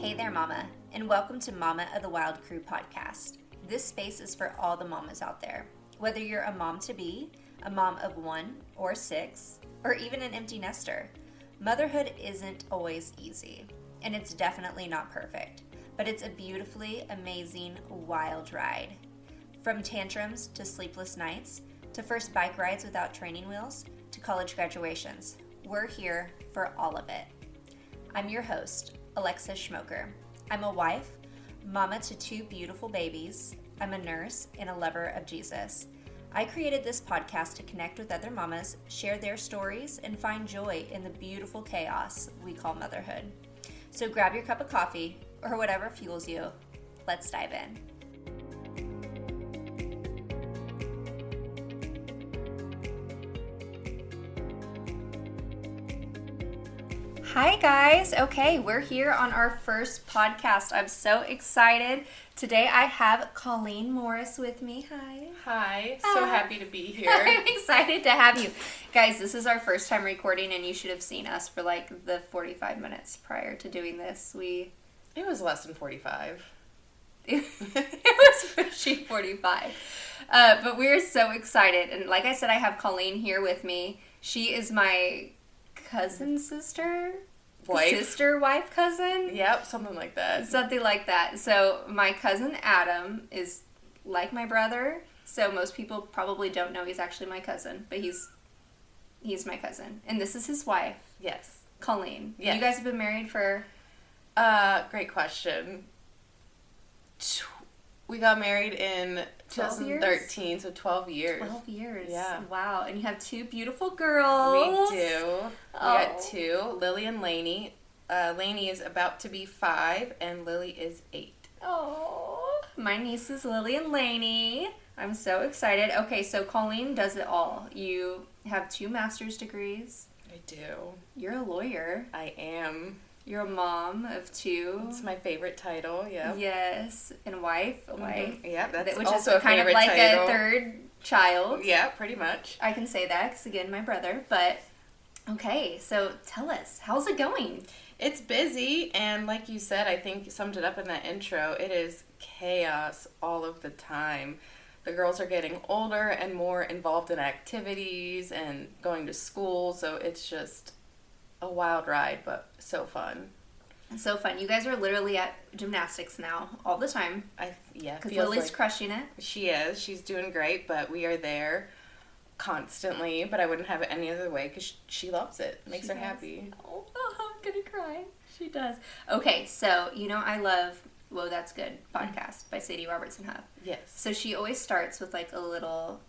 Hey there, Mama, and welcome to Mama of the Wild Crew podcast. This space is for all the mamas out there. Whether you're a mom-to-be, a mom of 1 or 6, or even an empty nester, motherhood isn't always easy, and it's definitely not perfect, but it's a beautifully amazing, wild ride. From tantrums to sleepless nights, to first bike rides without training wheels, to college graduations, we're here for all of it. I'm your host, Alexis Schmoker. I'm a wife, mama to 2 beautiful babies. I'm a nurse and a lover of Jesus. I created this podcast to connect with other mamas, share their stories, and find joy in the beautiful chaos we call motherhood. So grab your cup of coffee or whatever fuels you. Let's dive in. Hi guys. Okay, we're here on our first podcast. I'm so excited. Today I have Colleen Morris with me. Hi. Hi. So happy to be here. I'm excited to have you. Guys, this is our first time recording and you should have seen us for like the 45 minutes prior to doing this. It was less than 45. It was pushing 45. But we're so excited. And like I said, I have Colleen here with me. She is my wife, cousin? Yep, something like that. Something like that. So my cousin Adam is like my brother. So most people probably don't know he's actually my cousin, but he's my cousin. And this is his wife. Yes. Colleen. Yes. You guys have been married for? Great question. We got married in 2013, so 12 years. 12 years. Yeah. Wow. And you have 2 beautiful girls. We do. We got 2, Lily and Lainey. Lainey is about to be 5, and Lily is 8. Oh. My nieces, Lily and Lainey. I'm so excited. Okay, so Colleen does it all. You have 2 master's degrees. I do. You're a lawyer. I am. You're a mom of 2. It's my favorite title, yeah. Yes, and a wife. Mm-hmm. Yeah, that's which also is a kind of favorite like title. a third child. Yeah, pretty much. I can say that because, again, my brother. But, okay, so tell us, how's it going? It's busy, and like you said, I think you summed it up in that intro, it is chaos all of the time. The girls are getting older and more involved in activities and going to school, so it's just a wild ride, but so fun. So fun. You guys are literally at gymnastics now all the time. Yeah. Because Lily's crushing it. She is. She's doing great, but we are there constantly, but I wouldn't have it any other way because she loves it. It makes her happy. Oh, I'm going to cry. She does. Okay, so, I love Whoa, That's Good podcast by Sadie Robertson Huff. Yes. So she always starts with like a little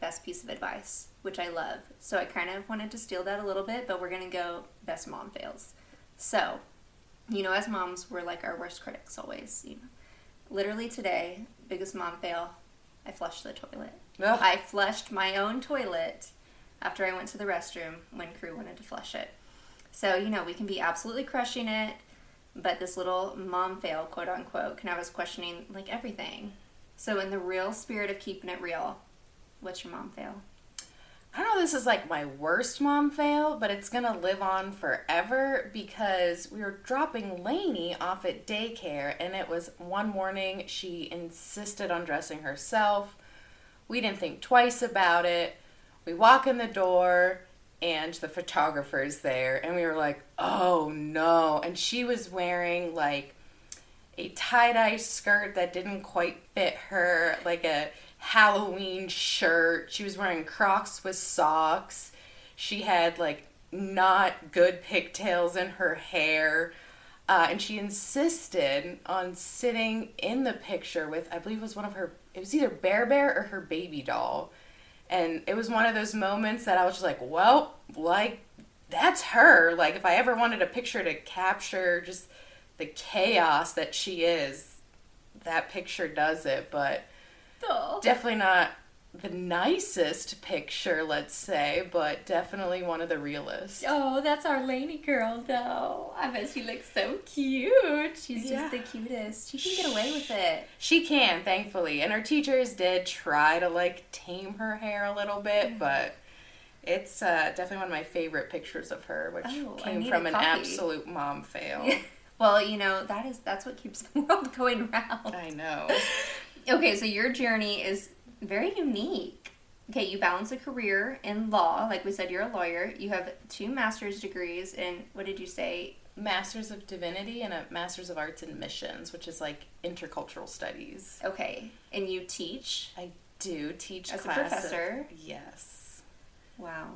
best piece of advice, which I love. So I kind of wanted to steal that a little bit, but we're going to go best mom fails. So, as moms, we're like our worst critics always. Literally today, biggest mom fail, I flushed the toilet. Ugh. I flushed my own toilet after I went to the restroom when Crew wanted to flush it. So, we can be absolutely crushing it, but this little mom fail, quote unquote, can have us questioning like everything. So in the real spirit of keeping it real, what's your mom fail? I don't know if this is like my worst mom fail, but it's gonna live on forever because we were dropping Lainey off at daycare, and it was one morning she insisted on dressing herself. We didn't think twice about it. We walk in the door and the photographer's there, and we were like, oh no. And she was wearing like a tie-dye skirt that didn't quite fit her, like a Halloween shirt. She was wearing Crocs with socks. She had like not good pigtails in her hair. And she insisted on sitting in the picture with, I believe it was it was either Bear or her baby doll. And it was one of those moments that I was just like, well, like, that's her. Like, if I ever wanted a picture to capture just the chaos that she is, that picture does it. But definitely not the nicest picture, let's say, but definitely one of the realest. Oh, that's our Lainey girl, though. I bet she looks so cute. She's just the cutest. She can get away with it. She can, thankfully. And her teachers did try to, like, tame her hair a little bit, but it's definitely one of my favorite pictures of her, which came from an absolute mom fail. Well, that's what keeps the world going round. I know. Okay, so your journey is very unique. Okay, you balance a career in law. Like we said, you're a lawyer. You have 2 master's degrees in, what did you say? Master's of Divinity and a Master's of Arts in Missions, which is like intercultural studies. Okay, and you teach? I do teach as classes. a professor? Yes. Wow.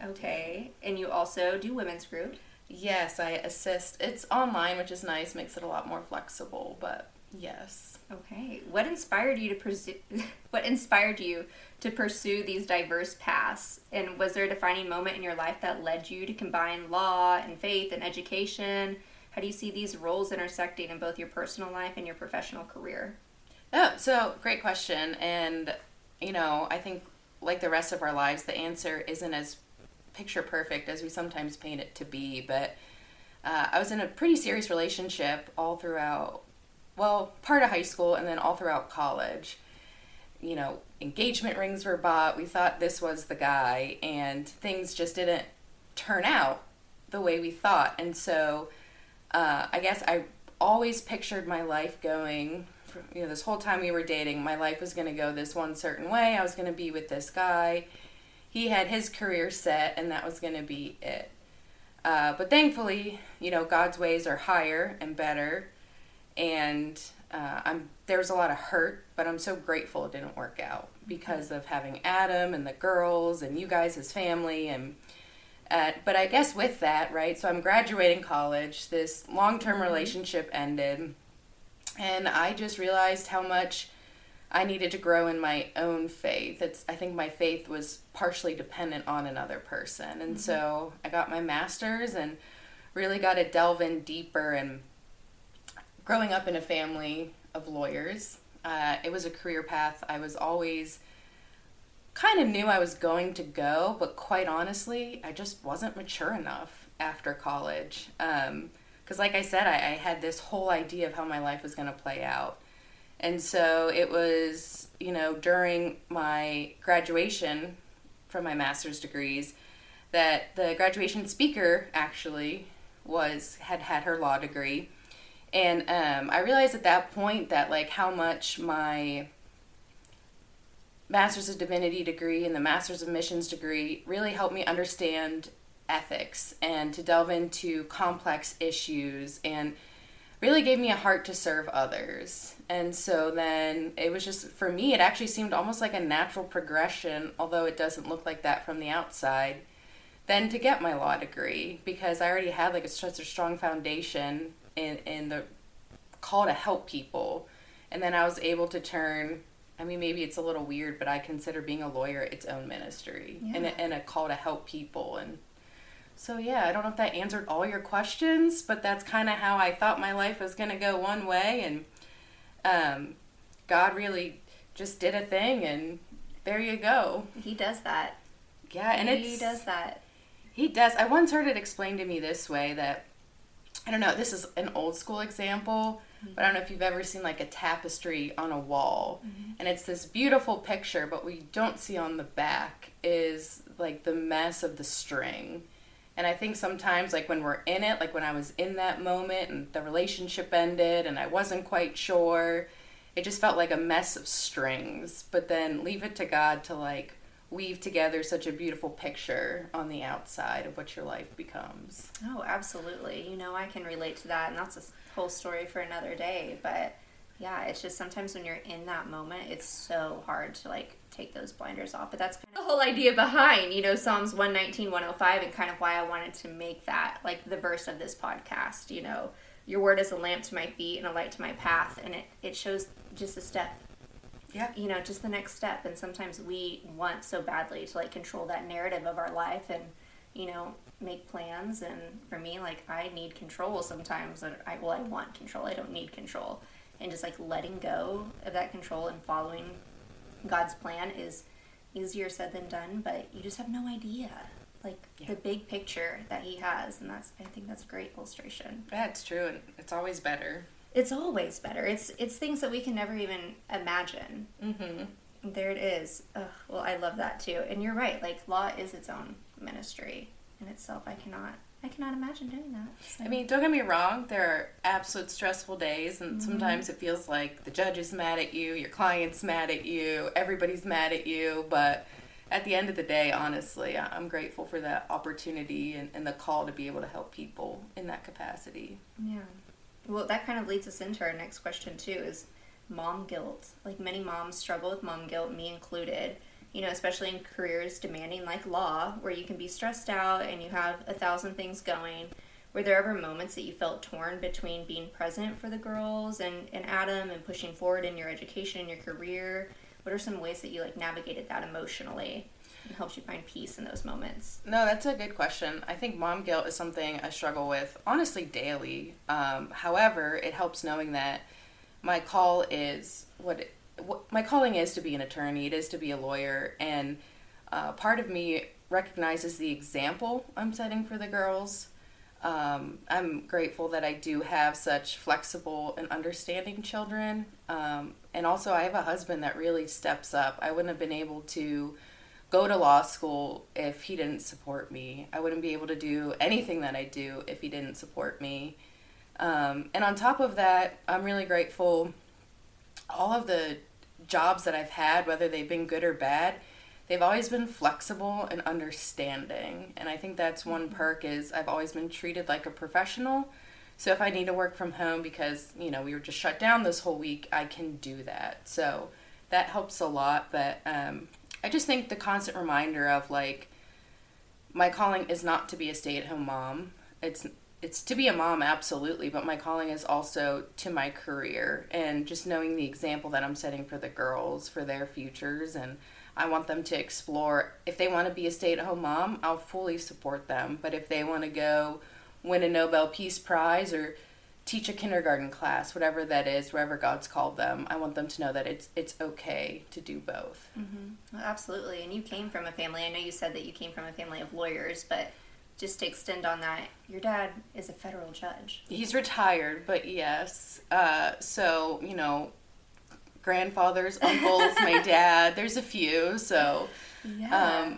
Okay, and you also do women's group? Yes, I assist. It's online, which is nice, makes it a lot more flexible, but yes. Okay. What inspired you to pursue these diverse paths? And was there a defining moment in your life that led you to combine law and faith and education? How do you see these roles intersecting in both your personal life and your professional career? Oh, so great question. And, I think like the rest of our lives, the answer isn't as picture perfect as we sometimes paint it to be, but I was in a pretty serious relationship all throughout, part of high school and then all throughout college. Engagement rings were bought. We thought this was the guy, and things just didn't turn out the way we thought. And so I guess I always pictured my life going, this whole time we were dating, my life was going to go this one certain way. I was going to be with this guy. He had his career set, and that was going to be it. But thankfully, God's ways are higher and better, and there was a lot of hurt, but I'm so grateful it didn't work out because of having Adam and the girls and you guys as family. And but I guess with that, right, so I'm graduating college, this long-term relationship ended, and I just realized how much I needed to grow in my own faith. I think my faith was partially dependent on another person. And so I got my master's and really got to delve in deeper. And growing up in a family of lawyers, it was a career path I was always kind of knew I was going to go, but quite honestly, I just wasn't mature enough after college. Because like I said, I had this whole idea of how my life was going to play out. And so it was, during my graduation from my master's degrees that the graduation speaker actually had her law degree. And I realized at that point that how much my Master's of Divinity degree and the Master's of Missions degree really helped me understand ethics and to delve into complex issues, and really gave me a heart to serve others. And so then it was just, for me, it actually seemed almost like a natural progression, although it doesn't look like that from the outside, then to get my law degree, because I already had such a strong foundation in the call to help people. And then I was able to turn, maybe it's a little weird, but I consider being a lawyer its own ministry, and a call to help people. And so, yeah, I don't know if that answered all your questions, but that's kind of how I thought my life was going to go one way. And God really just did a thing, and there you go. He does that. Yeah, and He does that. He does. I once heard it explained to me this way, that, I don't know, this is an old school example, but I don't know if you've ever seen a tapestry on a wall. And it's this beautiful picture, but what you don't see on the back is the mess of the string. And I think sometimes, when we're in it, when I was in that moment and the relationship ended and I wasn't quite sure, it just felt like a mess of strings. But then leave it to God to, weave together such a beautiful picture on the outside of what your life becomes. Oh, absolutely. I can relate to that, and that's a whole story for another day. But, yeah, it's just sometimes when you're in that moment, it's so hard to, take those blinders off. But that's kind of the whole idea behind, Psalms 119, 105, and kind of why I wanted to make that, the verse of this podcast. Your word is a lamp to my feet and a light to my path, and it shows just a step. Yeah. Just the next step. And sometimes we want so badly to, control that narrative of our life and, make plans. And for me, I need control sometimes. And I want control. I don't need control. And just, letting go of that control and following God's plan is easier said than done, but you just have no idea, the big picture that He has, and I think that's a great illustration. Yeah, it's true, and it's always better. It's always better. It's things that we can never even imagine. There it is. Well, I love that too, and you're right. Law is its own ministry in itself. I cannot I cannot imagine doing that. So. I mean, don't get me wrong, there are absolute stressful days, and sometimes it feels like the judge is mad at you, your client's mad at you, everybody's mad at you, but at the end of the day, honestly, I'm grateful for that opportunity and the call to be able to help people in that capacity. Yeah. Well, that kind of leads us into our next question, too, is mom guilt. Like, many moms struggle with mom guilt, me included. You know, especially in careers demanding like law, where you can be stressed out and you have 1,000 things going. Were there ever moments that you felt torn between being present for the girls and Adam and pushing forward in your education and your career? What are some ways that you like navigated that emotionally and helped you find peace in those moments? No, that's a good question. I think mom guilt is something I struggle with, honestly, daily. However, it helps knowing that my call is what my calling is to be an attorney. It is to be a lawyer, and part of me recognizes the example I'm setting for the girls. I'm grateful that I do have such flexible and understanding children, and also I have a husband that really steps up. I wouldn't have been able to go to law school if he didn't support me. I wouldn't be able to do anything that I do if he didn't support me. And on top of that, I'm really grateful all of the jobs that I've had, whether they've been good or bad, they've always been flexible and understanding. And I think that's one perk is I've always been treated like a professional. So if I need to work from home because, you know, we were just shut down this whole week, I can do that. So that helps a lot. But I just think the constant reminder of, like, my calling is not to be a stay-at-home mom. It's to be a mom, absolutely, but my calling is also to my career and just knowing the example that I'm setting for the girls, for their futures, and I want them to explore. If they want to be a stay-at-home mom, I'll fully support them, but if they want to go win a Nobel Peace Prize or teach a kindergarten class, whatever that is, wherever God's called them, I want them to know that it's okay to do both. Mm-hmm. Well, absolutely, and you came from a family, I know you said that you came from a family of lawyers, but just to extend on that, your dad is a federal judge. He's retired, but yes. So, you know, grandfathers, uncles, my dad, there's a few. So, yeah.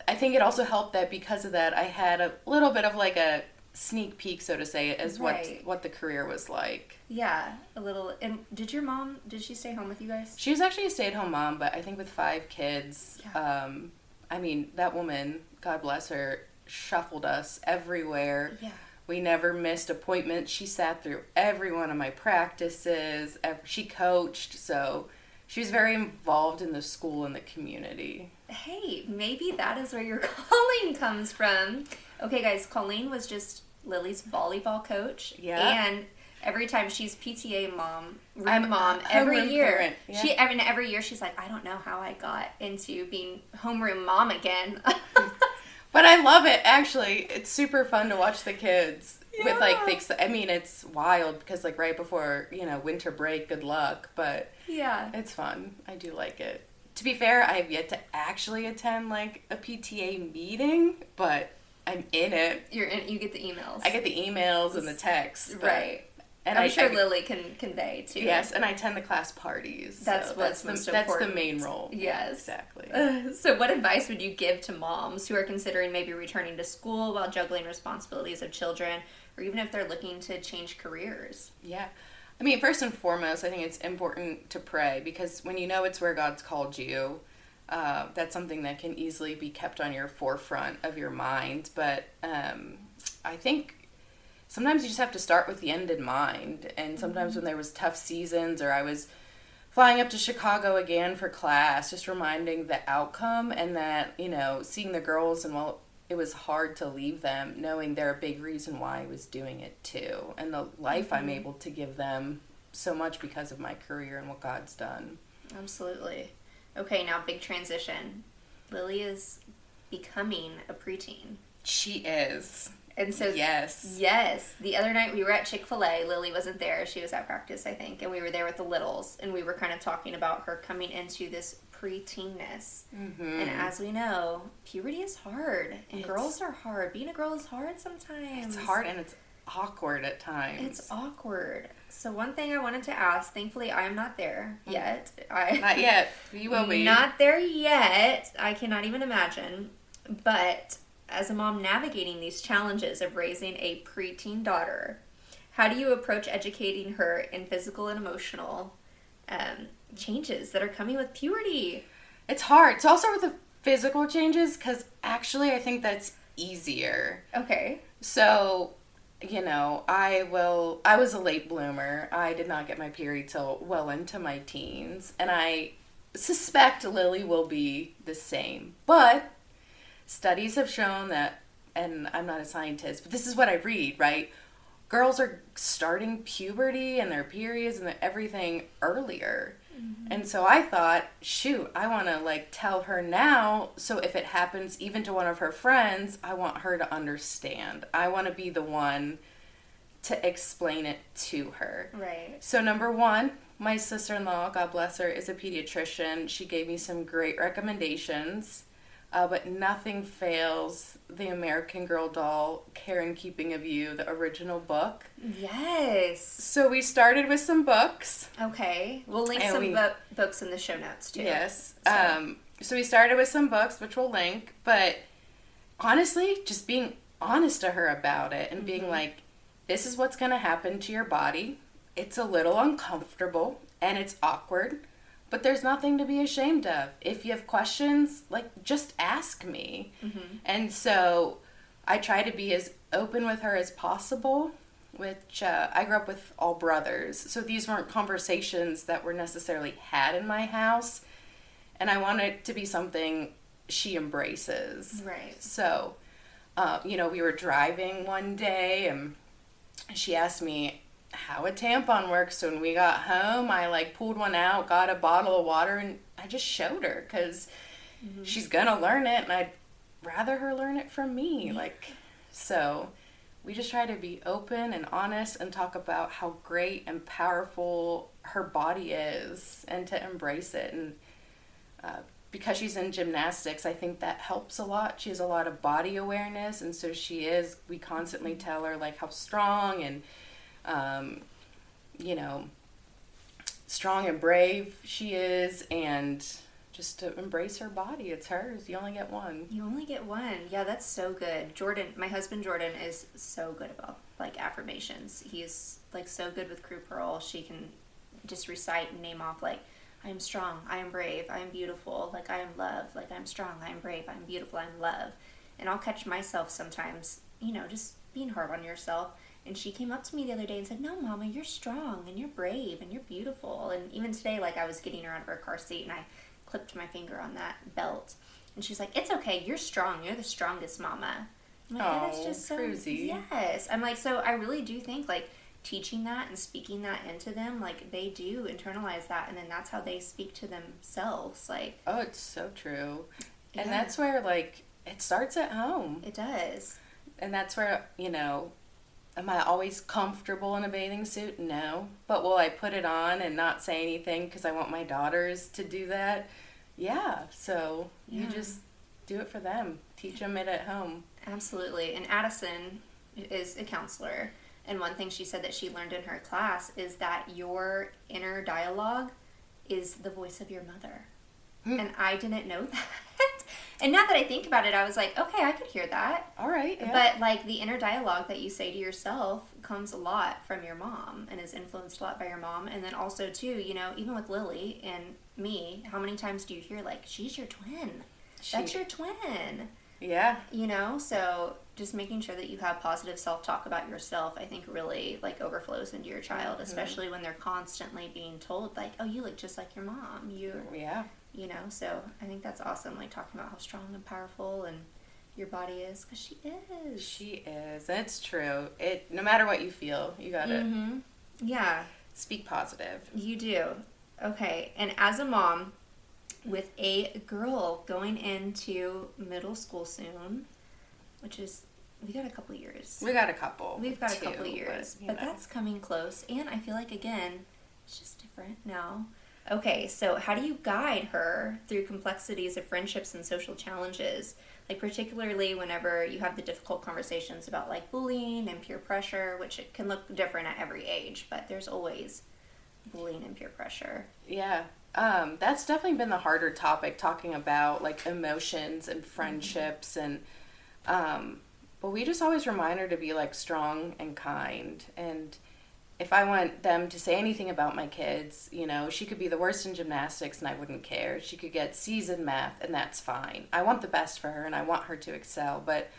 I think it also helped that because of that, I had a little bit of like a sneak peek, so to say, as what the career was like. Yeah, a little. And did she stay home with you guys? She was actually a stay-at-home mom, but I think with 5 kids, yeah. I mean, that woman, God bless her, shuffled us everywhere. Yeah. We never missed appointments. She sat through every one of my practices. She coached, so she was very involved in the school and the community. Hey, maybe that is where your calling comes from. Okay, guys, Colleen was just Lily's volleyball coach. Yeah. And every time she's PTA mom, every year, parent. Yeah. every year she's like, I don't know how I got into being homeroom mom again. But I love it, actually. It's super fun to watch the kids with, like, things. I mean, it's wild because, like, right before, you know, winter break, good luck. But yeah, it's fun. I do like it. To be fair, I have yet to actually attend, like, a PTA meeting, but I'm in it. You get the emails. I get the emails and the texts. Right. And I'm sure Lily can convey, too. Yes, and I attend the class parties. That's most important. That's the main role. Yes. Exactly. So what advice would you give to moms who are considering maybe returning to school while juggling responsibilities of children, or even if they're looking to change careers? Yeah. I mean, first and foremost, I think it's important to pray, because when you know it's where God's called you, that's something that can easily be kept on your forefront of your mind. But I think sometimes you just have to start with the end in mind. And sometimes when there was tough seasons, or I was flying up to Chicago again for class, just reminding the outcome, and that, you know, seeing the girls, and while it was hard to leave them, knowing they're a big reason why I was doing it too. And the life I'm able to give them so much because of my career and what God's done. Absolutely. Okay, now big transition. Lily is becoming a preteen. She is. And so, yes. The other night we were at Chick-fil-A. Lily wasn't there. She was at practice, I think. And we were there with the littles. And we were kind of talking about her coming into this preteenness. Mm-hmm. And as we know, puberty is hard. And girls are hard. Being a girl is hard sometimes. It's hard and it's awkward at times. It's awkward. So one thing I wanted to ask, thankfully I am not there yet. Not yet. You will be. Not there yet. I cannot even imagine. But as a mom navigating these challenges of raising a preteen daughter, how do you approach educating her in physical and emotional changes that are coming with puberty? It's hard. So I'll start with the physical changes because actually I think that's easier. Okay. So, I was a late bloomer. I did not get my period till well into my teens, and I suspect Lily will be the same. But studies have shown that, and I'm not a scientist, but this is what I read, right? Girls are starting puberty and their periods and everything earlier. Mm-hmm. And so I thought, shoot, I want to tell her now, so if it happens even to one of her friends, I want her to understand. I want to be the one to explain it to her. Right. So number one, my sister-in-law, God bless her, is a pediatrician. She gave me some great recommendations. But nothing fails the American Girl doll, Care and Keeping of You, the original book. Yes. So we started with some books. Okay. We'll link books in the show notes, too. Yes. So we started with some books, which we'll link. But honestly, just being honest to her about it and being like, this is what's going to happen to your body. It's a little uncomfortable and it's awkward. But there's nothing to be ashamed of. If you have questions, just ask me. Mm-hmm. And so I try to be as open with her as possible, which I grew up with all brothers. So these weren't conversations that were necessarily had in my house. And I want it to be something she embraces. Right. So, we were driving one day and she asked me how a tampon works. So when we got home, I pulled one out, got a bottle of water, and I just showed her because she's gonna learn it, and I'd rather her learn it from me. So we just try to be open and honest and talk about how great and powerful her body is and to embrace it. And because she's in gymnastics, I think that helps a lot. She has a lot of body awareness, and so we constantly tell her how strong and strong and brave she is, and just to embrace her body. It's hers. You only get one. You only get one. Yeah, that's so good. Jordan, my husband Jordan, is so good about affirmations. He's so good with crew pearl. She can just recite and name off I am strong, I am brave, I am beautiful, I am love, I'm strong, I am brave, I am beautiful, I am love. And I'll catch myself sometimes, just being hard on yourself. And she came up to me the other day and said, no, Mama, you're strong and you're brave and you're beautiful. And even today, I was getting her out of her car seat and I clipped my finger on that belt. And she's like, it's okay, you're strong. You're the strongest, Mama. I'm like, yeah, that's just so cruisy. Yes. I'm so I really do think, teaching that and speaking that into them, they do internalize that. And then that's how they speak to themselves. Oh, it's so true. And that's where, it starts at home. It does. And that's where, am I always comfortable in a bathing suit? No. But will I put it on and not say anything because I want my daughters to do that? Yeah. So you just do it for them. Teach them it at home. Absolutely. And Addison is a counselor. And one thing she said that she learned in her class is that your inner dialogue is the voice of your mother. And I didn't know that. And now that I think about it, I was like, okay, I could hear that. All right. Yeah. But the inner dialogue that you say to yourself comes a lot from your mom and is influenced a lot by your mom. And then also too, even with Lily and me, how many times do you hear she's your twin? That's your twin. Yeah. So just making sure that you have positive self-talk about yourself, I think really overflows into your child, especially when they're constantly being told oh, you look just like your mom. Yeah. So I think that's awesome, talking about how strong and powerful and your body is, because she is. She is. It's true. No matter what you feel, you gotta speak positive. You do. Okay. And as a mom with a girl going into middle school soon, which is, we got a couple years. We've got a couple years. But that's coming close. And I feel again, it's just different now. Okay, so how do you guide her through complexities of friendships and social challenges? Particularly whenever you have the difficult conversations about bullying and peer pressure, which it can look different at every age, but there's always bullying and peer pressure. Yeah. That's definitely been the harder topic, talking about emotions and friendships. And But we just always remind her to be like strong and kind. And if I want them to say anything about my kids, you know, she could be the worst in gymnastics and I wouldn't care. She could get C's in math and that's fine. I want the best for her and I want her to excel. But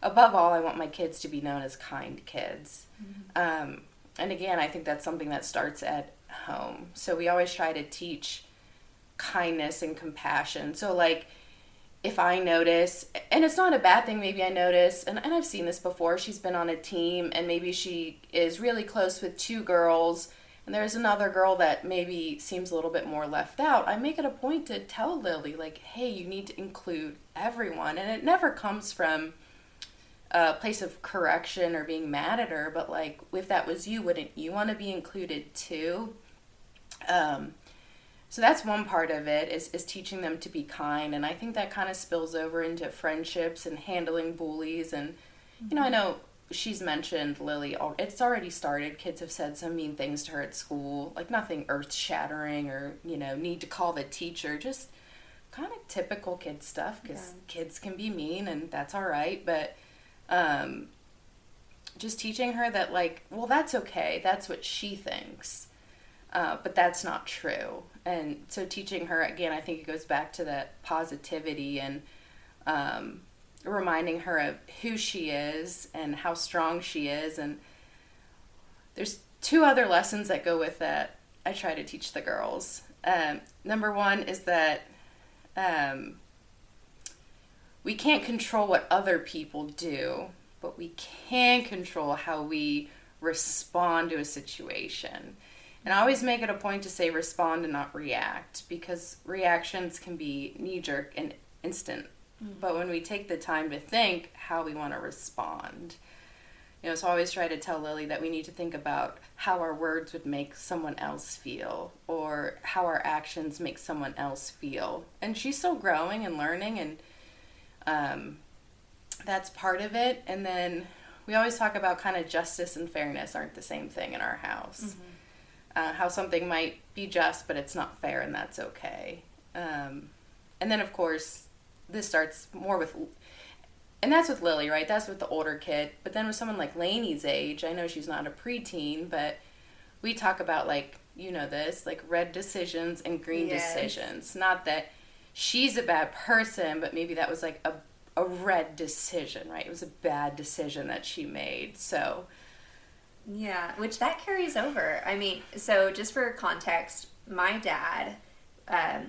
above all, I want my kids to be known as kind kids. Mm-hmm. And again, I think that's something that starts at home. So we always try to teach kindness and compassion. So like, if I notice, and it's not a bad thing, maybe I notice, and I've seen this before, she's been on a team and maybe she is really close with two girls and there's another girl that maybe seems a little bit more left out, I make it a point to tell Lily, like, hey, you need to include everyone. And it never comes from a place of correction or being mad at her, but like, if that was you, wouldn't you want to be included too? So that's one part of it, is teaching them to be kind. And I think that kind of spills over into friendships and handling bullies. And, you know, I know she's mentioned Lily. It's already started. Kids have said some mean things to her at school. Like nothing earth-shattering or, you know, need to call the teacher. Just kind of typical kid stuff because kids can be mean and that's all right. But just teaching her that, like, well, that's okay. That's what she thinks. But that's not true. And so teaching her, again, I think it goes back to that positivity and reminding her of who she is and how strong she is. And there's two other lessons that go with that I try to teach the girls. Number one is that we can't control what other people do, but we can control how we respond to a situation. And I always make it a point to say respond and not react, because reactions can be knee-jerk and instant. Mm-hmm. But when we take the time to think how we want to respond, you know, so I always try to tell Lily that we need to think about how our words would make someone else feel or how our actions make someone else feel. And she's still growing and learning, and that's part of it. And then we always talk about kind of justice and fairness aren't the same thing in our house. Mm-hmm. How something might be just, but it's not fair, and that's okay. And then, of course, this starts more with, and that's with Lily, right? That's with the older kid. But then with someone like Lainey's age, I know she's not a preteen, but we talk about, like, you know this, like red decisions and green decisions. Not that she's a bad person, but maybe that was like a red decision, right? It was a bad decision that she made, so... Yeah, which that carries over. I mean, so just for context, my dad,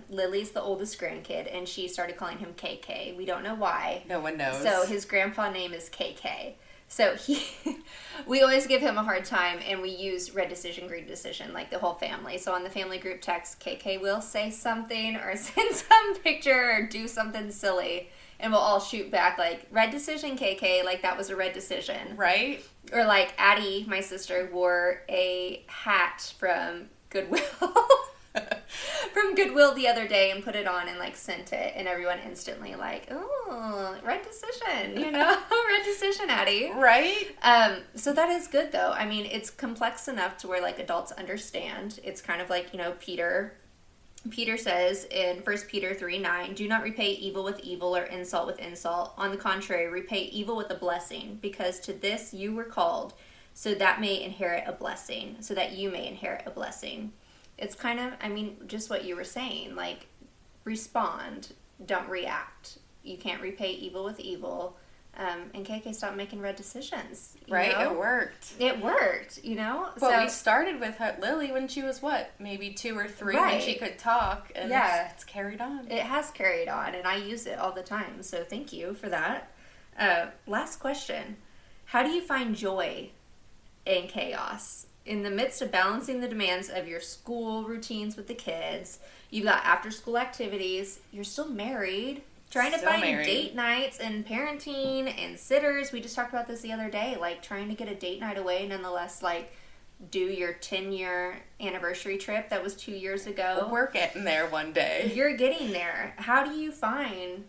Lily's the oldest grandkid, and she started calling him KK. We don't know why. No one knows. So his grandpa name is KK. So we always give him a hard time, and we use red decision, green decision, like the whole family. So on the family group text, KK will say something or send some picture or do something silly. And we'll all shoot back like, red decision, KK, like that was a red decision. Right? Or like Addie, my sister, wore a hat from Goodwill. From Goodwill the other day and put it on and like sent it. And everyone instantly like, oh, red decision, you know? Red decision, Addie. Right? So that is good though. I mean, it's complex enough to where like adults understand. It's kind of like, you know, Peter says in 1 Peter 3:9, do not repay evil with evil or insult with insult. On the contrary, repay evil with a blessing, because to this you were called, so that may inherit a blessing, so that you may inherit a blessing. It's kind of, I mean, just what you were saying, like, respond, don't react. You can't repay evil with evil. And KK stopped making red decisions. Right, know? It worked. It worked, you know? But we started with Lily when she was, what, maybe 2 or 3 when she could talk, and it's carried on. It has carried on, and I use it all the time, so thank you for that. Last question. How do you find joy in chaos? In the midst of balancing the demands of your school routines with the kids, you've got after-school activities, you're still married, trying to find date nights and parenting and sitters. We just talked about this the other day, like trying to get a date night away, nonetheless, like do your 10-year anniversary trip that was 2 years ago. We're getting there one day. You're getting there. How do you find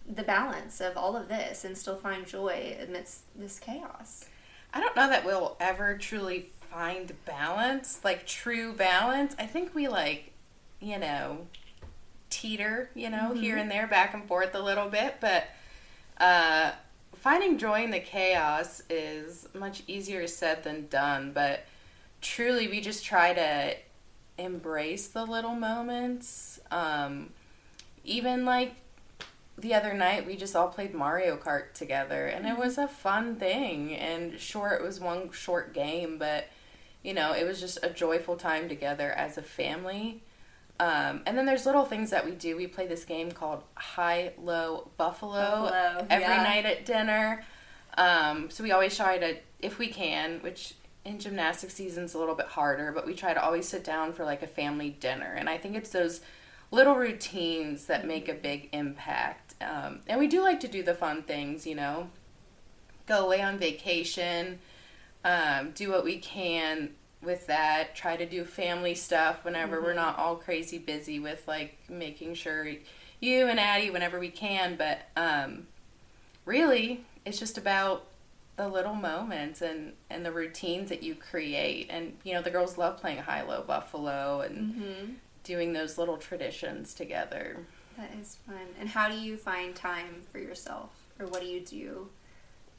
the balance of all of this and still find joy amidst this chaos? I don't know that we'll ever truly find balance, like true balance. I think we like, you know, teeter, you know, here and there, back and forth a little bit, but finding joy in the chaos is much easier said than done, but truly we just try to embrace the little moments. Even like the other night, we just all played Mario Kart together, and it was a fun thing. And sure, it was one short game, but it was just a joyful time together as a family. And then there's little things that we do. We play this game called High Low Buffalo every night at dinner. So we always try to, if we can, which in gymnastics season's a little bit harder, but we try to always sit down for like a family dinner. And I think it's those little routines that make a big impact. And we do like to do the fun things, go away on vacation, do what we can with that, try to do family stuff whenever we're not all crazy busy with like making sure you and Addie whenever we can. But really, it's just about the little moments and the routines that you create. And, the girls love playing High-Low Buffalo and doing those little traditions together. That is fun. And how do you find time for yourself? Or what do you do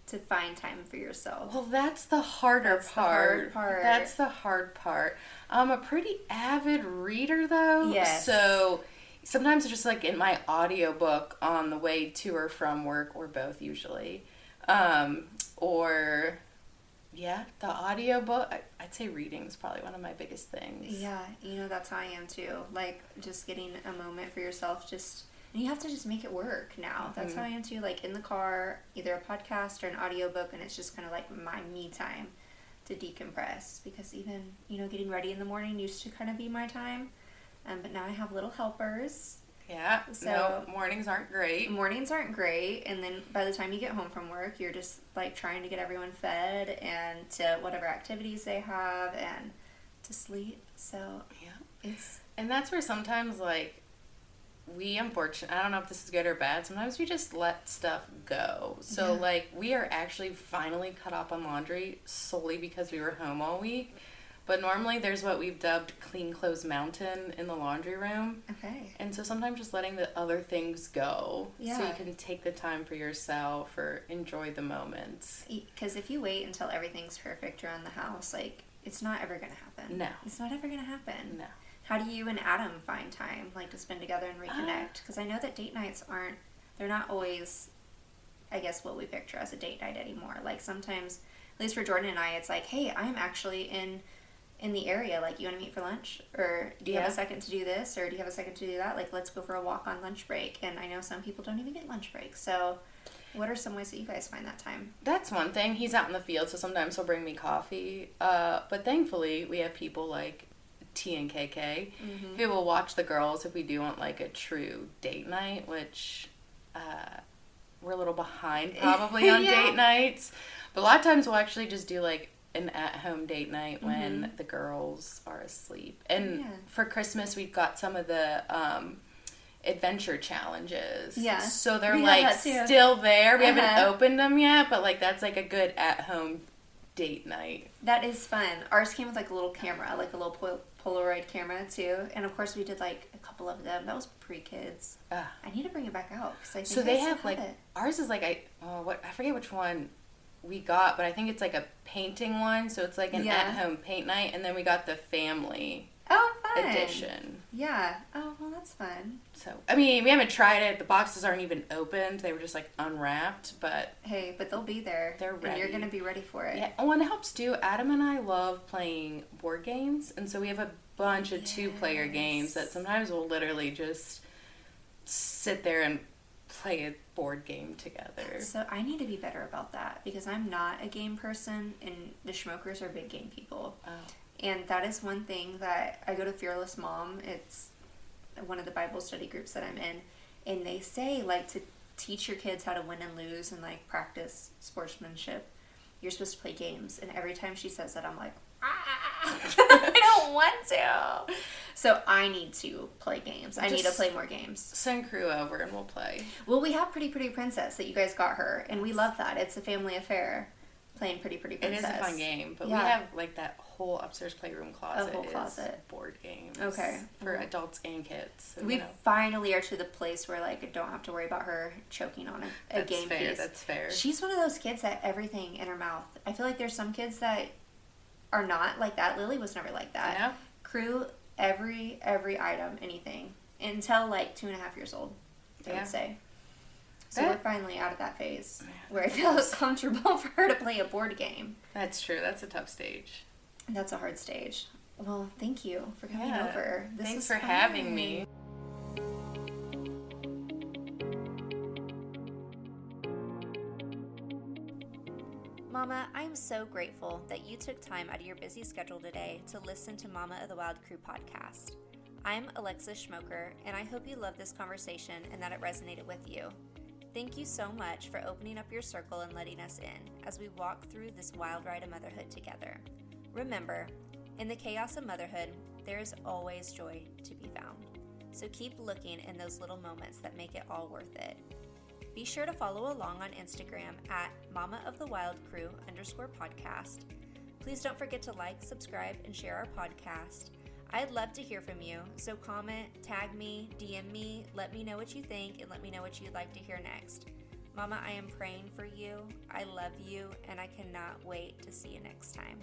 to find time for yourself? Well, that's the harder part. That's the hard part. I'm a pretty avid reader, though. Yes. So sometimes it's just like in my audiobook on the way to or from work, or both usually. Or, yeah, the audiobook. I'd say reading is probably one of my biggest things. Yeah, that's how I am too. Like, just getting a moment for yourself, and you have to just make it work now. That's how I am too. Like, in the car, either a podcast or an audiobook, and it's just kind of like my me time to decompress. Because even, getting ready in the morning used to kind of be my time. But now I have little helpers. Yeah, so mornings aren't great. Mornings aren't great, and then by the time you get home from work, you're just, like, trying to get everyone fed and to whatever activities they have and to sleep. So, yeah. And that's where sometimes, like, I don't know if this is good or bad, sometimes we just let stuff go. So, like, we are actually finally caught up on laundry solely because we were home all week. But normally there's what we've dubbed Clean Clothes Mountain in the laundry room. Okay. And so sometimes just letting the other things go so you can take the time for yourself or enjoy the moments. Because if you wait until everything's perfect around the house, like, it's not ever going to happen. No. It's not ever going to happen. No. How do you and Adam find time, like, to spend together and reconnect? Because I know that date nights they're not always, I guess, what we picture as a date night anymore. Like, sometimes, at least for Jordan and I, it's like, hey, I'm actually in the area, like, you want to meet for lunch? Or do you have a second to do this? Or do you have a second to do that? Like, let's go for a walk on lunch break. And I know some people don't even get lunch breaks. So what are some ways that you guys find that time? That's one thing. He's out in the field, so sometimes he'll bring me coffee. But thankfully, we have people like T and KK who will watch the girls if we do want, like, a true date night, which we're a little behind probably on date nights. But a lot of times we'll actually just do, like, an at-home date night when the girls are asleep. And for Christmas, we've got some of the adventure challenges. Yeah. So they're, like, still there. We haven't opened them yet, but, like, that's, like, a good at-home date night. That is fun. Ours came with, like, a little camera, like a little Polaroid camera, too. And, of course, we did, like, a couple of them. That was pre-kids. I need to bring it back out. Cause I think so they have, like, ours is, like, I forget which one we got, but I think it's like a painting one, so it's like an at-home paint night, and then we got the family edition. Yeah. Oh, well, that's fun. So, I mean, we haven't tried it. The boxes aren't even opened. They were just, like, unwrapped, but... Hey, but they'll be there. They're ready. And you're going to be ready for it. Yeah. Oh, and it helps, too. Adam and I love playing board games, and so we have a bunch of two-player games that sometimes we'll literally just sit there and play a board game together. So I need to be better about that because I'm not a game person and the Schmokers are big game people. Oh. And that is one thing that I go to Fearless Mom. It's one of the Bible study groups that I'm in. And they say, like, to teach your kids how to win and lose and, like, practice sportsmanship, you're supposed to play games. And every time she says that, I'm like, I don't want to. So I need to play games. I need to play more games. Send Crew over and we'll play. Well, we have Pretty Pretty Princess that you guys got her, and we love that. It's a family affair. playing Pretty It Princess. is a fun game, but Yeah. we have like that whole upstairs playroom closet. A whole is closet. Board games. Okay. For adults and kids. So, We finally are to the place where like I don't have to worry about her choking on a game piece. That's fair. She's one of those kids that everything in her mouth. I feel like there's some kids that are not like that. Lily was never like that. No? Crew every item, anything until like 2.5 years old. I would say. So we're finally out of that phase where I feel it's comfortable for her to play a board game. That's true. That's a tough stage. That's a hard stage. Well, thank you for coming over. Thanks for having me. Mama, I am so grateful that you took time out of your busy schedule today to listen to Mama of the Wild Crew podcast. I'm Alexis Schmoker, and I hope you loved this conversation and that it resonated with you. Thank you so much for opening up your circle and letting us in as we walk through this wild ride of motherhood together. Remember, in the chaos of motherhood, there is always joy to be found. So keep looking in those little moments that make it all worth it. Be sure to follow along on Instagram at mamaofthewildcrew_podcast. Please don't forget to like, subscribe, and share our podcast. I'd love to hear from you, so comment, tag me, DM me, let me know what you think, and let me know what you'd like to hear next. Mama, I am praying for you, I love you, and I cannot wait to see you next time.